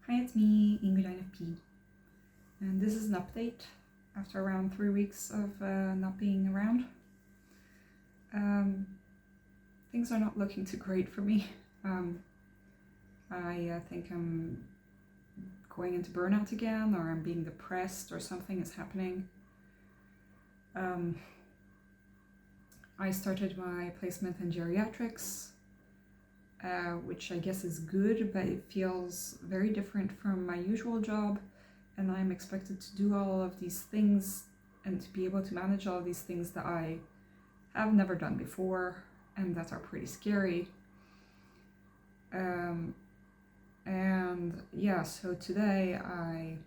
Hi, it's me, ENFJ, and this is an update after around 3 weeks of not being around. Things are not looking too great for me. I think I'm going into burnout again, or I'm being depressed, or something is happening. I started my placement in Geriatrics, which I guess is good, but it feels very different from my usual job, and I'm expected to do all of these things and to be able to manage all of these things that I have never done before and that are pretty scary. So today I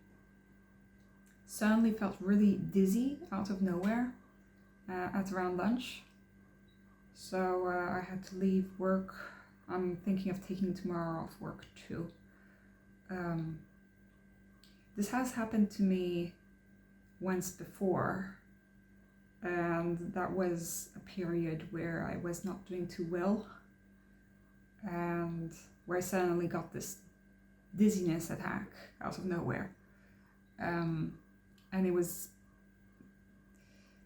suddenly felt really dizzy out of nowhere at around lunch. So I had to leave work. I'm thinking of taking tomorrow off work too. This has happened to me once before, and that was a period where I was not doing too well, and where I suddenly got this dizziness attack out of nowhere. And it was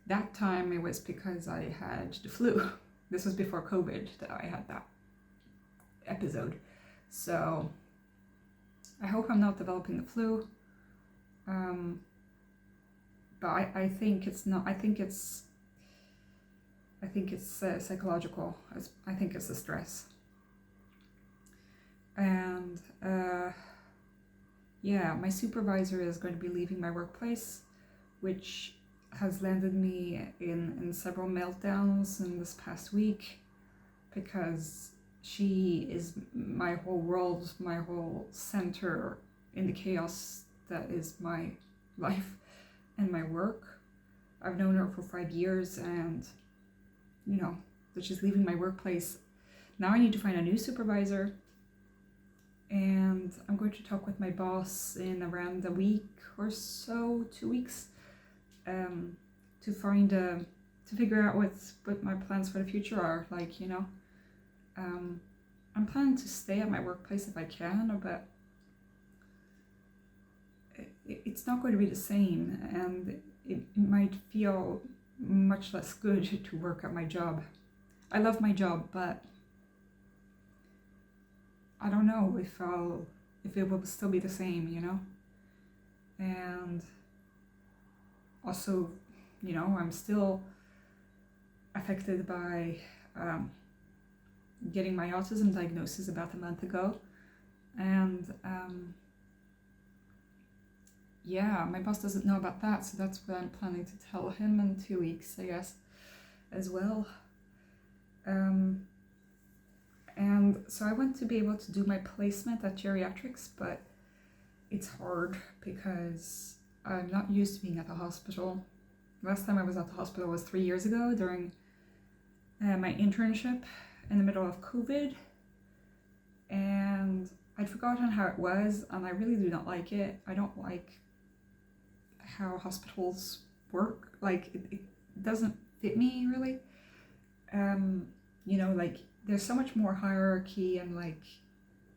that time it was because I had the flu. This was before COVID that I had that episode. So I hope I'm not developing the flu. But I think it's not. I think it's psychological. I think it's the stress. And my supervisor is going to be leaving my workplace, which has landed me in several meltdowns in this past week, because she is my whole world, my whole center in the chaos that is my life and my work. I've known her for 5 years, and that she's leaving my workplace. Now I need to find a new supervisor, and I'm going to talk with my boss in around a week or so, 2 weeks, to figure out what my plans for the future are. I'm planning to stay at my workplace if I can, but it's not going to be the same, and it might feel much less good to work at my job. I love my job, but I don't know if it will still be the same, And also, I'm still affected by getting my autism diagnosis about a month ago, and my boss doesn't know about that, so that's what I'm planning to tell him in 2 weeks, I guess, as well. And so I want to be able to do my placement at Geriatrics, but it's hard because I'm not used to being at the hospital. Last time I was at the hospital was 3 years ago during my internship in the middle of COVID, and I'd forgotten how it was, and I really do not like it. I don't like how hospitals work. It doesn't fit me really. There's so much more hierarchy, and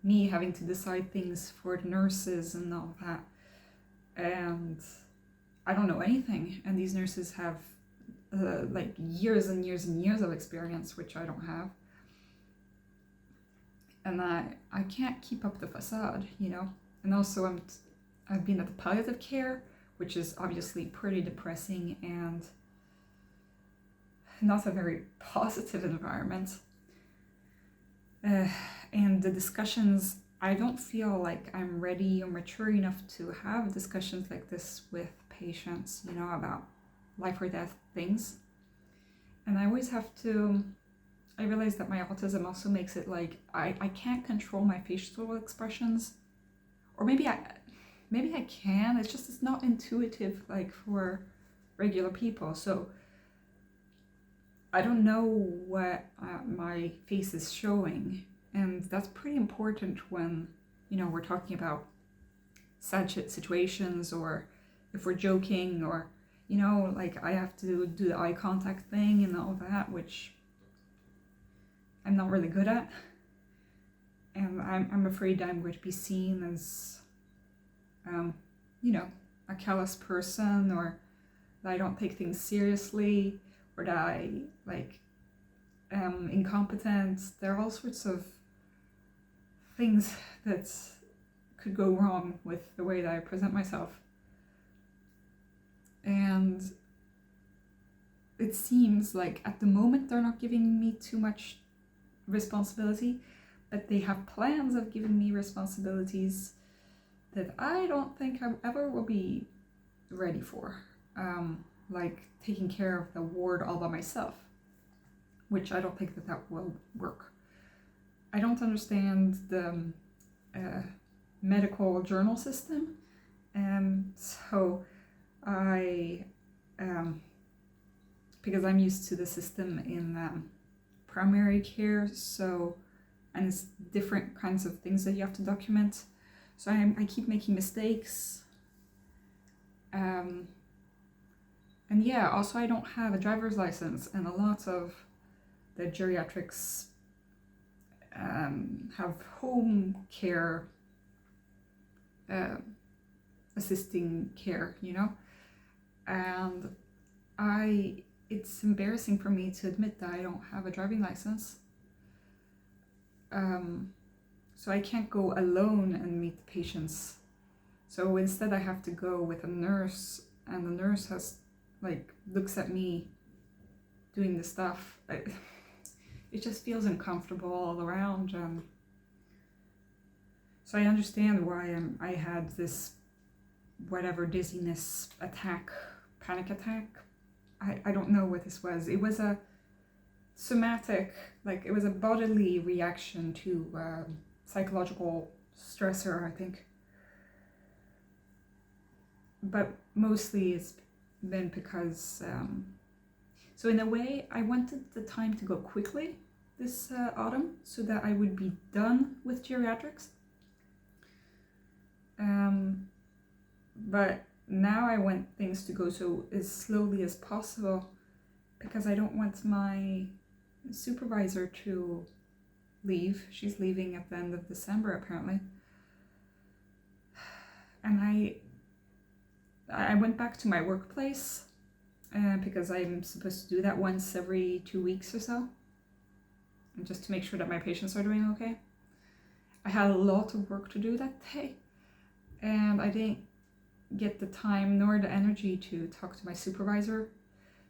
me having to decide things for the nurses and all that, and I don't know anything, and these nurses have years and years and years of experience, which I don't have, and I can't keep up the facade, and also I've been at the palliative care, which is obviously pretty depressing and not a very positive environment. And the discussions, I don't feel like I'm ready or mature enough to have discussions like this with patients, about life or death things. And I always have to, I realize that my autism also makes it I can't control my facial expressions, or maybe I can, it's not intuitive for regular people. So I don't know what my face is showing, and that's pretty important when we're talking about sad situations, or if we're joking, or I have to do the eye contact thing and all that, which I'm not really good at, and I'm afraid I'm going to be seen as you know, a callous person, or that I don't take things seriously, or that I like am incompetent. There are all sorts of things that could go wrong with the way that I present myself. And it seems like at the moment they're not giving me too much responsibility, but they have plans of giving me responsibilities that I don't think I ever will be ready for. Like taking care of the ward all by myself, which I don't think that will work. I don't understand the medical journal system, so I, because I'm used to the system in primary care, so, and it's different kinds of things that you have to document, so I keep making mistakes. And yeah, also I don't have a driver's license, and a lot of the geriatrics have home care, assisting care, you know, and it's embarrassing for me to admit that I don't have a driving license. So I can't go alone and meet the patients. So instead I have to go with a nurse, and the nurse looks at me doing the stuff. It just feels uncomfortable all around. So I understand why I had this dizziness attack, panic attack. I don't know what this was. It was a somatic, it was a bodily reaction to psychological stressor, I think. But mostly it's been because, so in a way, I wanted the time to go quickly this autumn so that I would be done with geriatrics. But now I want things to go so as slowly as possible, because I don't want my supervisor to leave. She's leaving at the end of December, apparently. And I went back to my workplace because I'm supposed to do that once every 2 weeks or so, and just to make sure that my patients are doing okay. I had a lot of work to do that day, and I didn't get the time nor the energy to talk to my supervisor.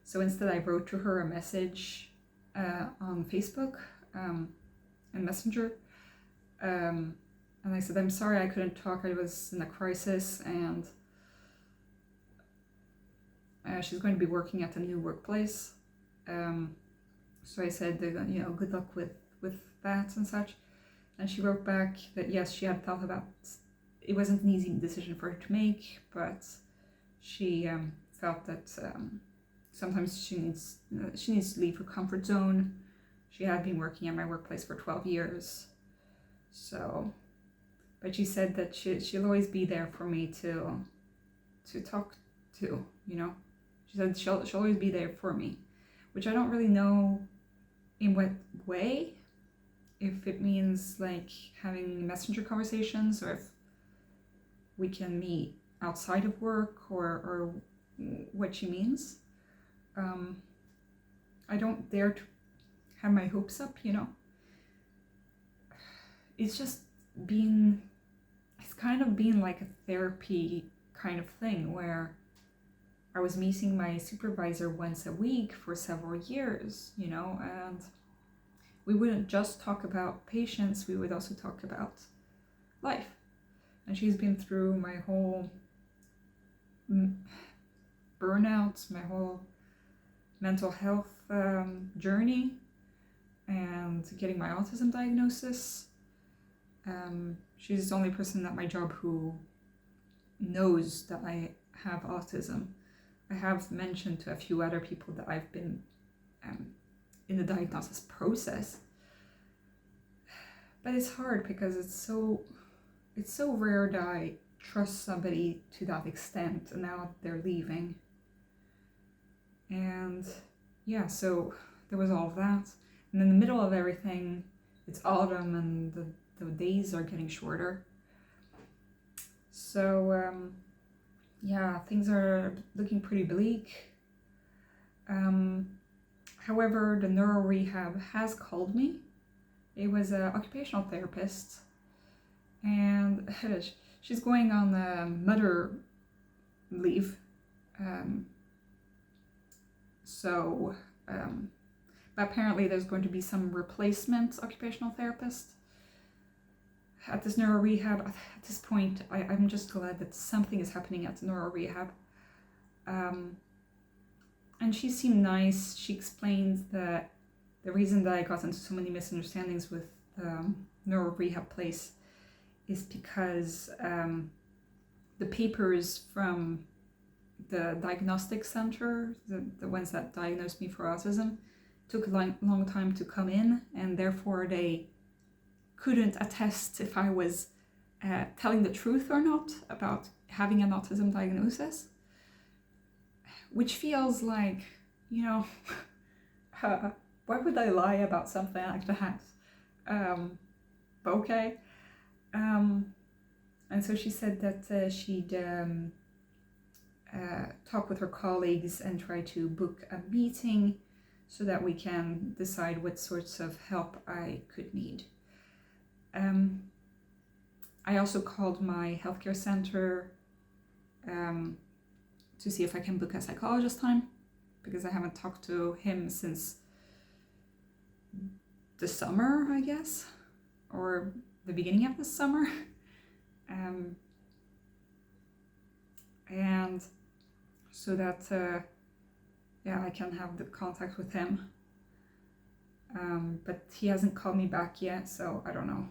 So instead I wrote to her a message on Facebook and Messenger, and I said, I'm sorry I couldn't talk, I was in a crisis, and she's going to be working at a new workplace. So I said, good luck with that and such. And she wrote back that yes, she had thought about it. Wasn't an easy decision for her to make, but she felt that sometimes she needs to leave her comfort zone. She had been working at my workplace for 12 years. So, but she said that she'll always be there for me to talk to, She said she'll always be there for me, which I don't really know in what way, if it means having messenger conversations, or if we can meet outside of work, or what she means. I don't dare to have my hopes up, It's just it's kind of been like a therapy kind of thing, where I was meeting my supervisor once a week for several years, and we wouldn't just talk about patients, we would also talk about life. And she's been through my whole burnout, my whole mental health journey, and getting my autism diagnosis. She's the only person at my job who knows that I have autism. I have mentioned to a few other people that I've been in the diagnosis process, but it's hard because it's so rare that I trust somebody to that extent, and now they're leaving. And yeah, so there was all of that, and in the middle of everything, it's autumn and the days are getting shorter. So yeah, things are looking pretty bleak. However, the neuro rehab has called me. It was an occupational therapist, and she's going on mother leave. So but apparently there's going to be some replacement occupational therapist at this neuro rehab. At this point, I'm just glad that something is happening at the neuro rehab. And she seemed nice. She explained that the reason that I got into so many misunderstandings with the neuro rehab place is because the papers from the diagnostic center, the ones that diagnosed me for autism, took a long time to come in, and therefore they couldn't attest if I was telling the truth or not about having an autism diagnosis, which feels like, you know, why would I lie about something like that? But okay. And so she said that she'd talk with her colleagues and try to book a meeting so that we can decide what sorts of help I could need. I also called my healthcare center to see if I can book a psychologist time, because I haven't talked to him since the summer, I guess, or the beginning of the summer. And so that yeah, I can have the contact with him. But he hasn't called me back yet, so I don't know.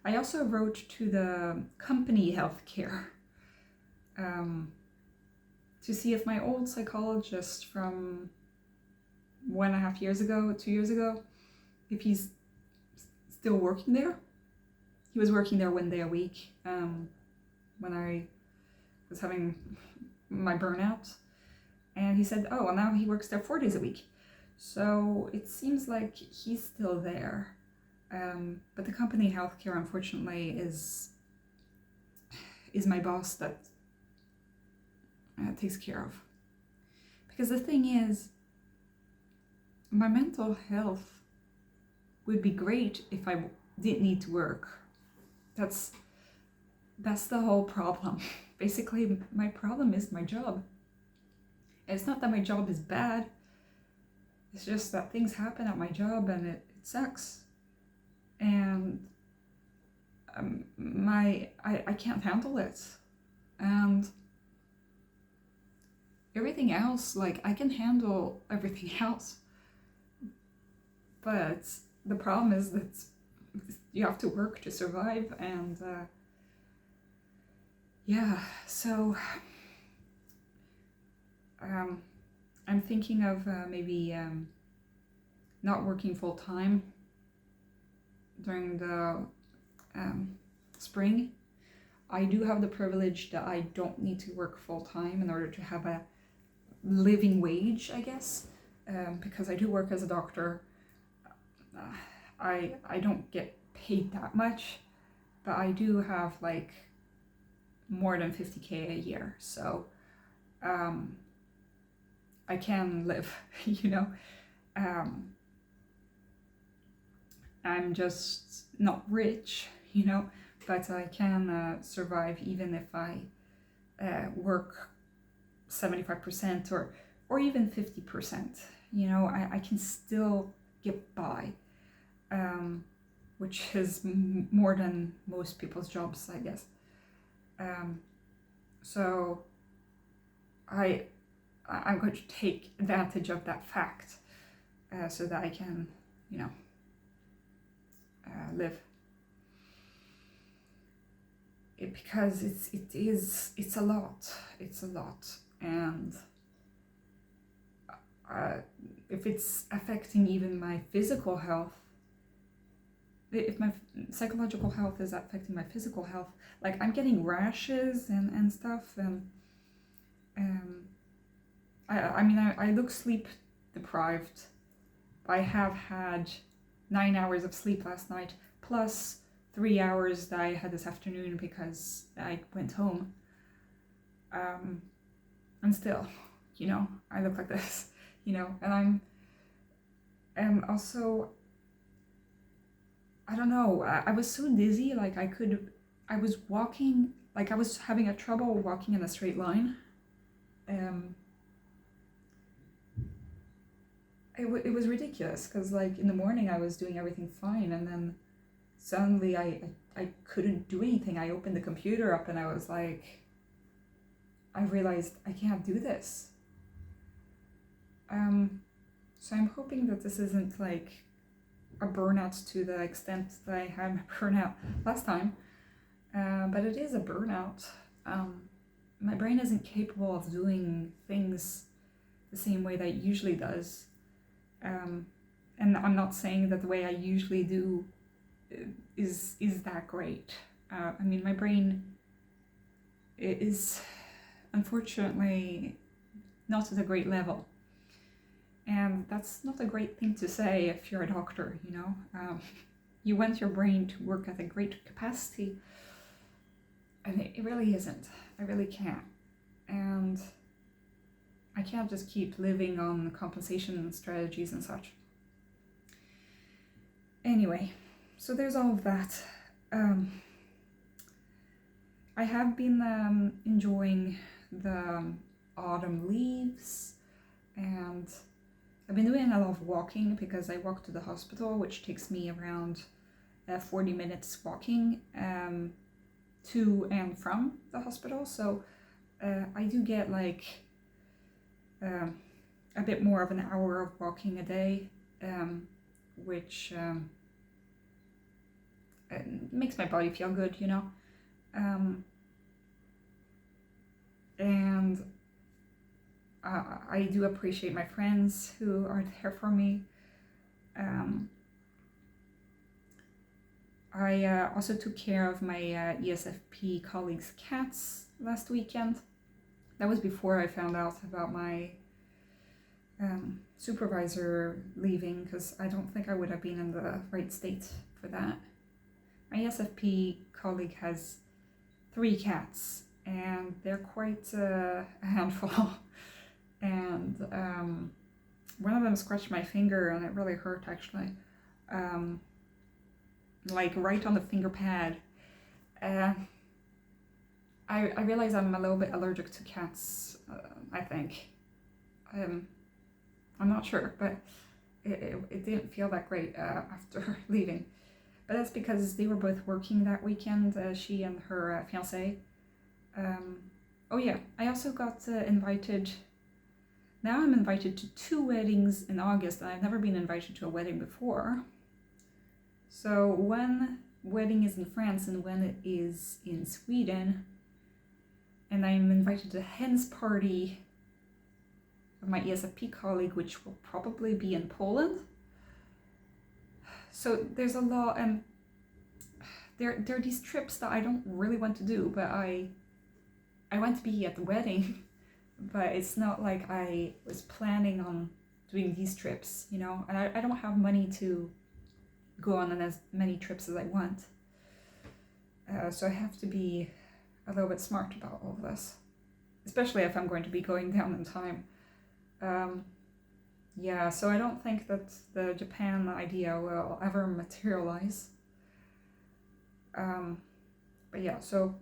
I also wrote to the company healthcare to see if my old psychologist from 1.5 years ago, 2 years ago, if he's still working there. He was working there 1 day a week when I was having my burnout. And he said, oh, well, now he works there 4 days a week. So it seems like he's still there. But the company healthcare, unfortunately, is my boss that takes care of. Because the thing is, my mental health would be great if I didn't need to work. That's the whole problem. Basically, my problem is my job. And it's not that my job is bad. It's just that things happen at my job and it sucks. And I can't handle it. And everything else, like, I can handle everything else. But the problem is that you have to work to survive, and yeah, so I'm thinking of maybe not working full-time during the spring. I do have the privilege that I don't need to work full-time in order to have a living wage, I guess, because I do work as a doctor. I don't get paid that much, but I do have like more than 50K a year, so I can live, you know. I'm just not rich, you know, but I can survive even if I work 75% or even 50%, you know. I can still get by, which is more than most people's jobs, I guess. So I'm going to take advantage of that fact so that I can, you know, live. Because it's a lot, and if it's affecting even my physical health, if my psychological health is affecting my physical health, like I'm getting rashes and stuff, and I mean I look sleep deprived. I have had 9 hours of sleep last night, plus 3 hours that I had this afternoon because I went home. And still, I look like this, and I'm also, I don't know, I was so dizzy, like I was walking, like I was having a trouble walking in a straight line. It was ridiculous because like in the morning I was doing everything fine, and then suddenly I couldn't do anything. I opened the computer up and I was like, I realized I can't do this. So I'm hoping that this isn't like a burnout to the extent that I had my burnout last time, but it is a burnout. My brain isn't capable of doing things the same way that it usually does. And I'm not saying that the way I usually do is that great. I mean, my brain is unfortunately not at a great level. And that's not a great thing to say if you're a doctor, You want your brain to work at a great capacity, and it really isn't. I really can't. And I can't just keep living on compensation strategies and such. Anyway, so there's all of that. I have been enjoying the autumn leaves, and I've been doing a lot of walking because I walk to the hospital, which takes me around 40 minutes walking to and from the hospital. So I do get like a bit more of an hour of walking a day, which makes my body feel good, and I do appreciate my friends who are there for me. I also took care of my ESFP colleagues' cats last weekend. That was before I found out about my supervisor leaving, because I don't think I would have been in the right state for that. My ESFP colleague has 3 cats, and they're quite a handful. And one of them scratched my finger, and it really hurt actually, like right on the finger pad. I realize I'm a little bit allergic to cats, I think. I'm not sure, but it didn't feel that great after leaving. But that's because they were both working that weekend, she and her fiancé. Oh yeah, I also got invited. Now I'm invited to 2 weddings in August, and I've never been invited to a wedding before. So one wedding is in France and one it is in Sweden. And I'm invited to a hen's party of my ESFP colleague, which will probably be in Poland. So there's a lot, and there are these trips that I don't really want to do, but I want to be at the wedding. But it's not like I was planning on doing these trips, and I don't have money to go on as many trips as I want. So I have to be a little bit smart about all of this, especially if I'm going to be going down in time. Yeah, so I don't think that the Japan idea will ever materialize. But yeah, so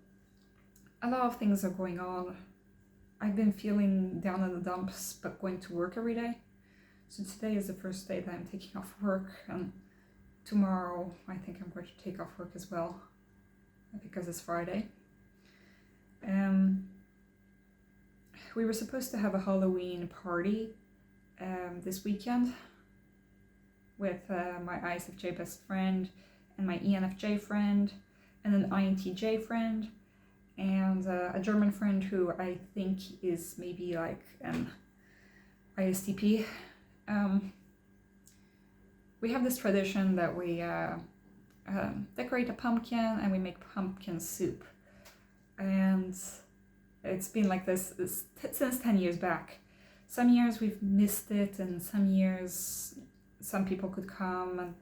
a lot of things are going on. I've been feeling down in the dumps, but going to work every day. So today is the first day that I'm taking off work, and tomorrow I think I'm going to take off work as well, because it's Friday. We were supposed to have a Halloween party this weekend with my ISFJ best friend and my ENFJ friend and an INTJ friend and a German friend who I think is maybe like an ISTP. We have this tradition that we decorate a pumpkin and we make pumpkin soup. And it's been like this since 10 years back. Some years we've missed it, and some years some people could come,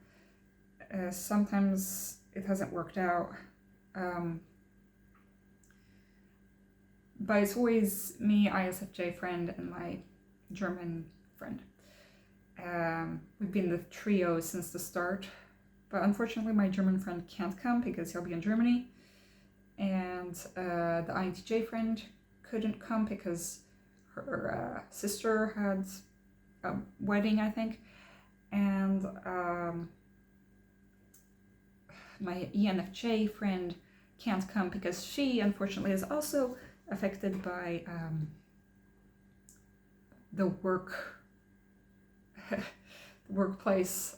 and sometimes it hasn't worked out. But it's always me, ISFJ friend, and my German friend. We've been the trio since the start, but unfortunately my German friend can't come because he'll be in Germany, and the INTJ friend couldn't come because her sister had a wedding, I think, and my ENFJ friend can't come because she unfortunately is also affected by the workplace,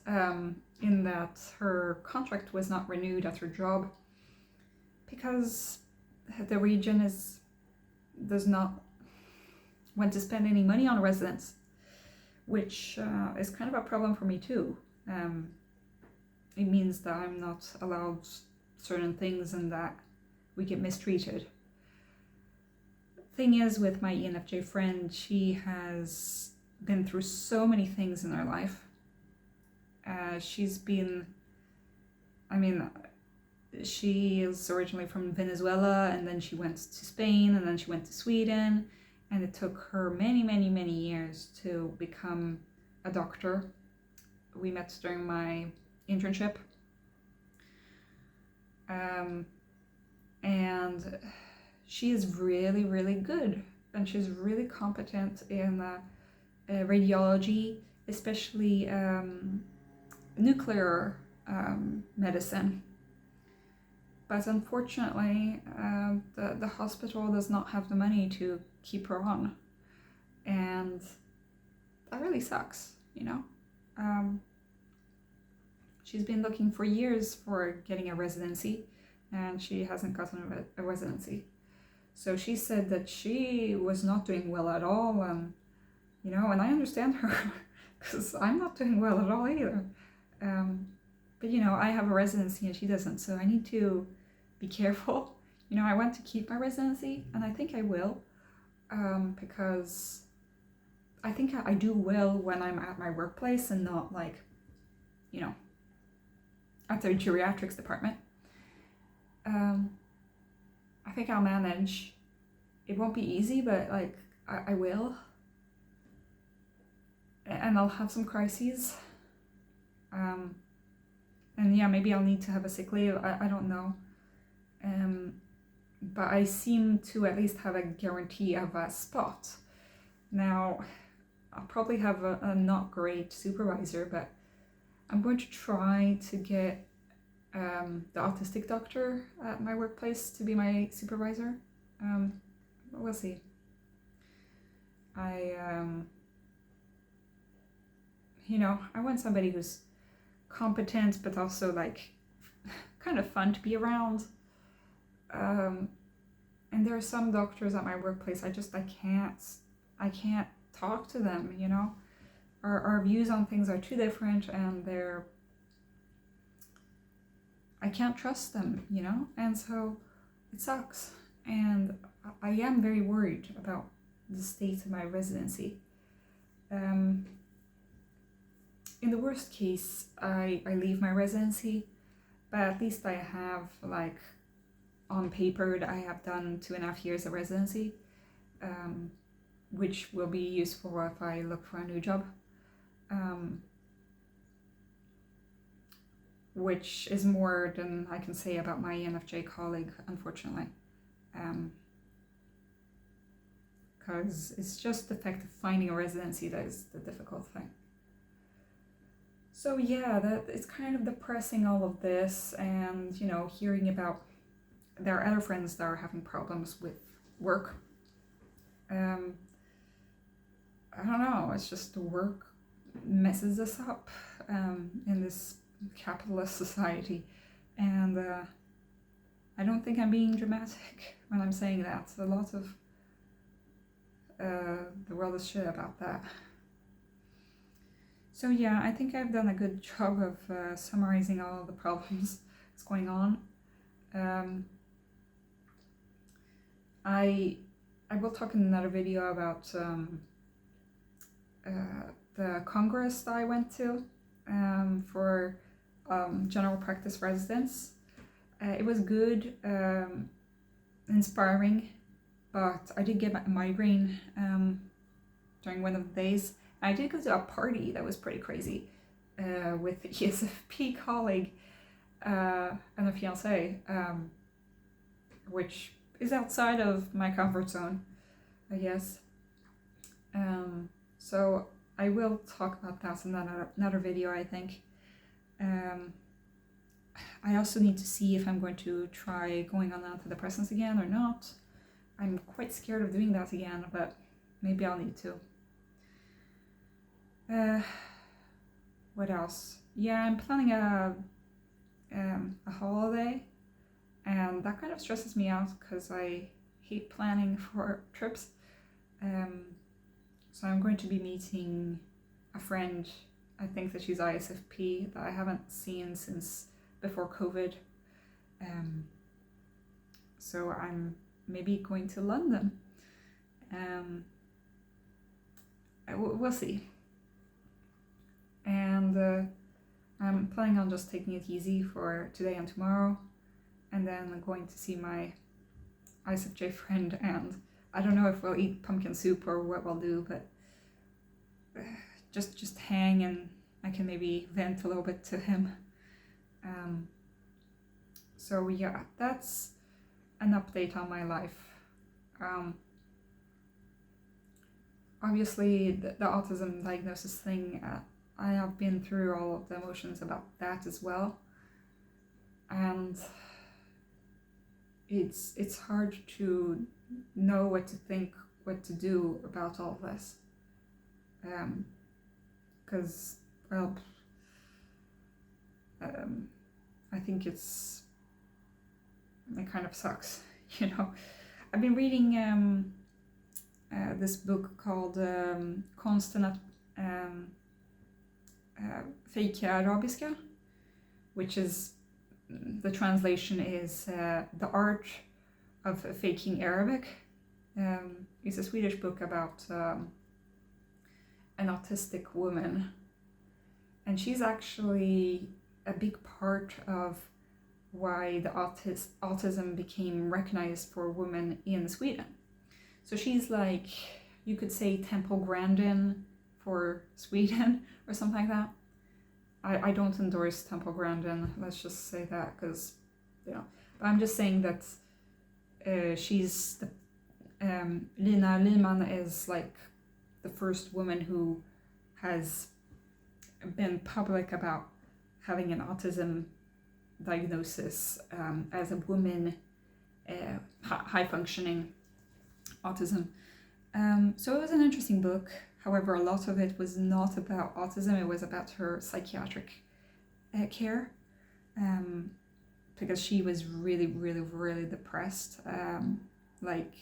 in that her contract was not renewed at her job because the region does not want to spend any money on residents, which is kind of a problem for me too. It means that I'm not allowed certain things and that we get mistreated. Thing is, with my ENFJ friend, she has been through so many things in her life. She is originally from Venezuela, and then she went to Spain, and then she went to Sweden, and it took her many, many, many years to become a doctor. We met during my internship. And she is really, really good, and she's really competent in radiology, especially nuclear medicine. But unfortunately, the hospital does not have the money to keep her on, and that really sucks, you know? She's been looking for years for getting a residency, and she hasn't gotten a residency. So she said that she was not doing well at all, and I understand her because I'm not doing well at all either. But I have a residency and she doesn't, so I need to be careful. I want to keep my residency, and I think I will, because I think I do well when I'm at my workplace and not at the geriatrics department. I think I'll manage. It won't be easy, but I will. And I'll have some crises. And yeah, maybe I'll need to have a sick leave. I don't know. But I seem to at least have a guarantee of a spot. Now, I'll probably have a not great supervisor, but I'm going to try to get the autistic doctor at my workplace to be my supervisor. We'll see. I want somebody who's competent, but also kind of fun to be around. And there are some doctors at my workplace I can't talk to them. Our views on things are too different, and I can't trust them, and so it sucks. And I am very worried about the state of my residency. In the worst case, I leave my residency, but at least I have, on paper, I have done 2.5 years of residency, which will be useful if I look for a new job. Which is more than I can say about my ENFJ colleague, unfortunately. Because it's just the fact of finding a residency that is the difficult thing. So yeah, it's kind of depressing, all of this, and hearing about there are other friends that are having problems with work. I don't know, it's just the work messes us up in this capitalist society, and I don't think I'm being dramatic when I'm saying that. A lot of the world is shit about that. So yeah, I think I've done a good job of summarizing all the problems that's going on. I will talk in another video about the congress that I went to for general practice residents. It was good, inspiring, but I did get a migraine during one of the days. I did go to a party that was pretty crazy with a ESFP colleague and a fiance, which is outside of my comfort zone, I guess. So I will talk about that in another video, I think. I also need to see if I'm going to try going on antidepressants again or not. I'm quite scared of doing that again, but maybe I'll need to. What else? Yeah, I'm planning a holiday, and that kind of stresses me out because I hate planning for trips. So I'm going to be meeting a friend, I think that she's ISFP, that I haven't seen since before COVID. So I'm maybe going to London. We'll see. And I'm planning on just taking it easy for today and tomorrow, and then I'm going to see my ISFJ friend, and I don't know if we'll eat pumpkin soup or what we'll do, but just hang, and I can maybe vent a little bit to him. So yeah, that's an update on my life. Obviously the autism diagnosis thing, I have been through all of the emotions about that as well, and it's hard to know what to think, what to do about all this, because well, I think it kind of sucks, you know. I've been reading this book called Konsten att fejka arabiska, which is, the translation is the art of faking Arabic. It's a Swedish book about an autistic woman, and she's actually a big part of why the autism became recognized for women in Sweden. So she's like, you could say Temple Grandin for Sweden or something like that. I don't endorse Temple Grandin, let's just say that, because, you know, but I'm just saying that she's the, Lina Lyman is like the first woman who has been public about having an autism diagnosis as a woman, high functioning autism. So it was an interesting book. However, a lot of it was not about autism, it was about her psychiatric care, because she was really, really, really depressed, like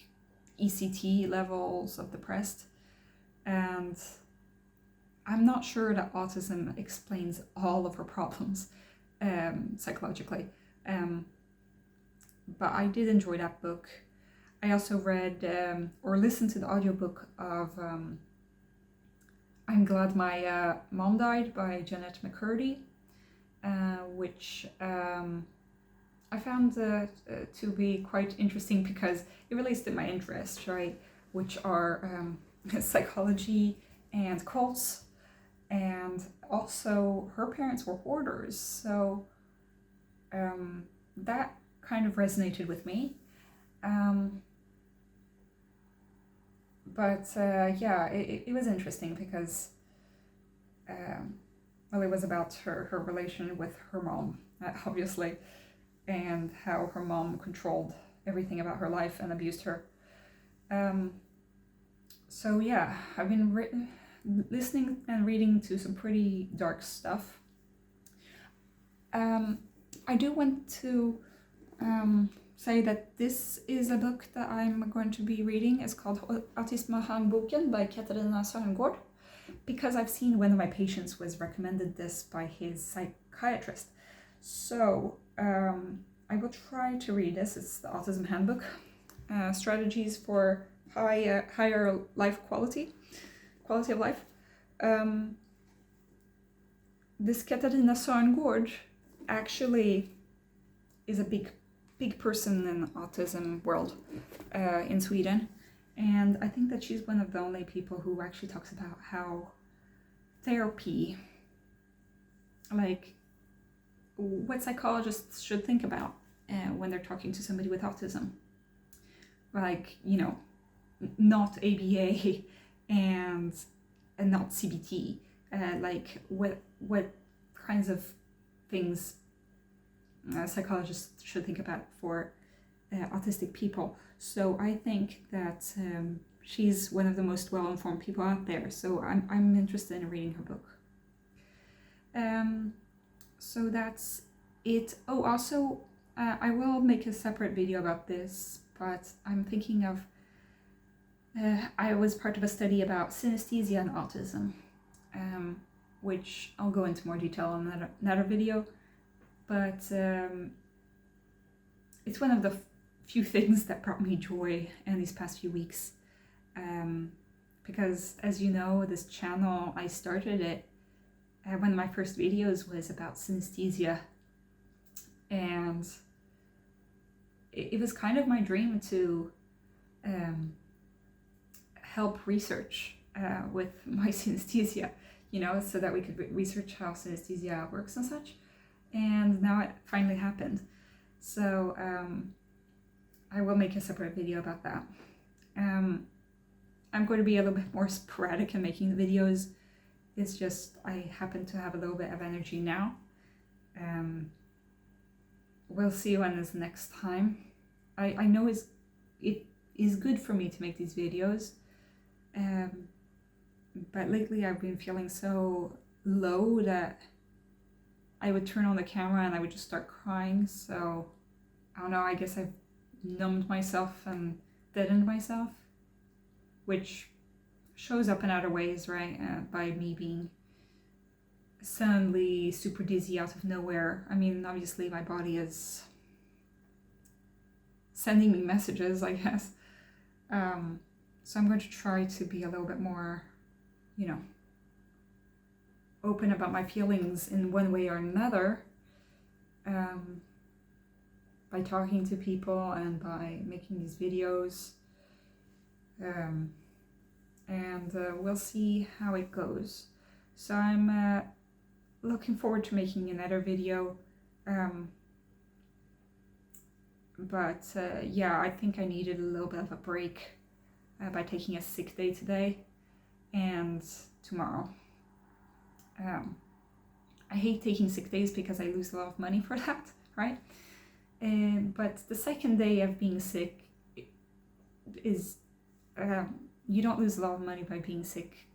ECT levels of depressed. And I'm not sure that autism explains all of her problems psychologically, but I did enjoy that book. I also read or listened to the audiobook of I'm Glad My Mom Died by Janet McCurdy, which I found to be quite interesting because it relates to my interests, right, which are psychology and cults, and also her parents were hoarders, so that kind of resonated with me. But yeah, it was interesting because well, it was about her relation with her mom, obviously, and how her mom controlled everything about her life and abused her. So yeah, I've been listening and reading to some pretty dark stuff. I do want to say that this is a book that I'm going to be reading. It's called Autism-handboken by Katarina Sörngård, because I've seen one of my patients was recommended this by his psychiatrist. So I will try to read this. It's the Autism Handbook, strategies for higher life quality of life. This Katarina Sörngård actually is a big person in autism world in Sweden, and I think that she's one of the only people who actually talks about how therapy, like what psychologists should think about when they're talking to somebody with autism, like, you know, not ABA and not CBT, like what kinds of things psychologists should think about for autistic people. So I think that she's one of the most well-informed people out there. So I'm interested in reading her book. So that's it. Oh, also, I will make a separate video about this, but I'm thinking of, I was part of a study about synesthesia and autism, which I'll go into more detail on another video, but it's one of the few things that brought me joy in these past few weeks, because, as you know, this channel, I started it one of my first videos was about synesthesia, and it was kind of my dream to help research with my synesthesia, you know, so that we could research how synesthesia works and such. And now it finally happened. So I will make a separate video about that. I'm going to be a little bit more sporadic in making the videos. It's just I happen to have a little bit of energy now. We'll see when is the next time. I know it is good for me to make these videos, but lately I've been feeling so low that I would turn on the camera and I would just start crying. So I don't know, I guess I've numbed myself and deadened myself, which shows up in other ways, right? By me being suddenly super dizzy out of nowhere. I mean, obviously my body is sending me messages, I guess. So I'm going to try to be a little bit more, you know, open about my feelings in one way or another, by talking to people and by making these videos. And we'll see how it goes. So I'm looking forward to making another video, but yeah, I think I needed a little bit of a break by taking a sick day today and tomorrow. I hate taking sick days because I lose a lot of money for that, right? But the second day of being sick is you don't lose a lot of money by being sick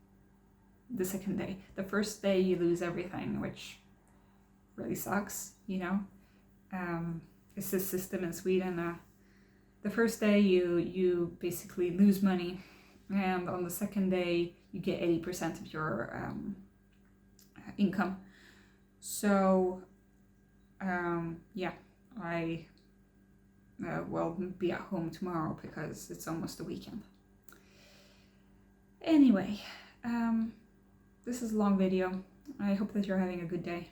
the second day. The first day you lose everything, which really sucks, you know. It's this system in Sweden. The first day you basically lose money, and on the second day you get 80% of your income. So yeah, I will be at home tomorrow because it's almost the weekend. Anyway, this is a long video. I hope that you're having a good day.